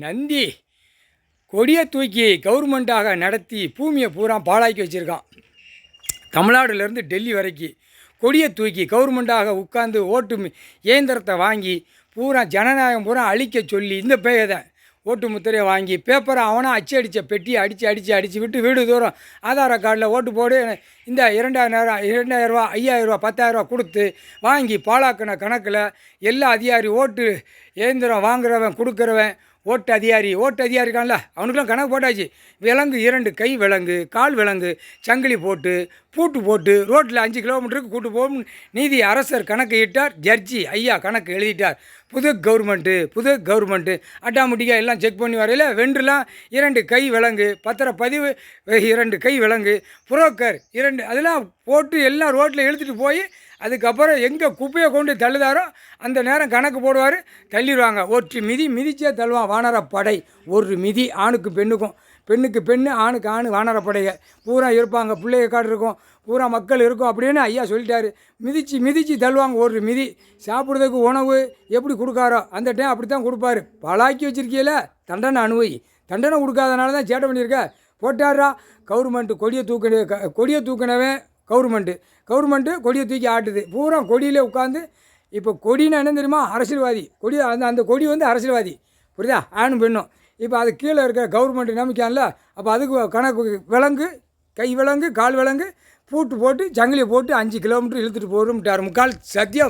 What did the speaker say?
நந்தி கொடியை தூக்கி கவர்மெண்ட்டாக நடத்தி பூமியை பூரா பாழாக்கி வச்சுருக்கான். தமிழ்நாடுலேருந்து டெல்லி வரைக்கும் கொடியை தூக்கி கவர்மெண்ட்டாக உட்காந்து ஓட்டு இயந்திரத்தை வாங்கி பூரா ஜனநாயகம் பூரா அழிக்க சொல்லி இந்த பேயதை ஓட்டு முத்திரையை வாங்கி பேப்பரை அவனாக அடித்த பெட்டியை அடித்து விட்டு வீடு தூரம் ஆதார கார்டில் ஓட்டு போடு இந்த 2000 5000 10,000 கொடுத்து வாங்கி பாழாக்கின கணக்கில் எல்லா அதிகாரி ஓட்டு இயந்திரம் வாங்குறவன் கொடுக்குறவன் ஓட்டு அதிகாரி இருக்கான்ல அவனுக்கெல்லாம் கணக்கு போட்டாச்சு. விலங்கு 2 கை விலங்கு கால் விலங்கு சங்கிலி போட்டு பூட்டு போட்டு ரோட்டில் 5 கிலோமீட்டருக்கு கூட்டு போகும் நீதி அரசர் கணக்கு இட்டார். ஜட்ஜி ஐயா கணக்கு எழுதிட்டார். புது கவர்மெண்ட்டு அட்டாமெட்டிக்காக எல்லாம் செக் பண்ணி வரையில் வென்றுலாம் 2 கை விலங்கு பத்திரப்பதிவு 2 கை விலங்கு புரோக்கர் 2 அதெல்லாம் போட்டு எல்லாம் ரோட்டில் இழுத்துட்டு போய் அதுக்கப்புறம் எங்கே குப்பையை கொண்டு தள்ளுதாரோ அந்த நேரம் கணக்கு போடுவார். தள்ளிடுவாங்க. ஒரு மிதிச்சே தள்ளுவான் வானரப்படை. ஒரு மிதி ஆணுக்கு பெண்ணுக்கும், பெண்ணுக்கு பெண்ணு ஆணுக்கு ஆணு வானரப்படையை பூரா இருப்பாங்க. பிள்ளைய காடு இருக்கும், பூரா மக்கள் இருக்கும் அப்படின்னு ஐயா சொல்லிட்டாரு. மிதித்து தள்ளுவாங்க. ஒரு மிதி சாப்பிட்றதுக்கு உணவு எப்படி கொடுக்காரோ அந்த டைம் அப்படி தான் கொடுப்பாரு. பழாக்கி வச்சுருக்கீல தண்டனை அனுபவி. தண்டனை கொடுக்காதனால தான் சேட்டை பண்ணியிருக்க. போட்டாரா கவர்மெண்ட்டு கொடியை தூக்கினவன் கவர்மெண்ட்டு கொடியை தூக்கி ஆட்டுது. பூரா கொடியில் உட்காந்து இப்போ கொடினா என்ன தெரியுமா? அரசியல்வாதி கொடி. அந்த கொடி வந்து அரசியல்வாதி. புரியுதா? ஆணும் பெண்ணும். இப்போ அது கீழே இருக்கிற கவர்மெண்ட் நம்பிக்கையான்ல. அப்போ அதுக்கு கணக்கு விலங்கு கை விலங்கு கால் விலங்கு பூட்டு போட்டு சங்கிலியை போட்டு 5 கிலோமீட்டர் இழுத்துட்டு போகிறோம்ட்டார். முக்கால் சத்தியம்.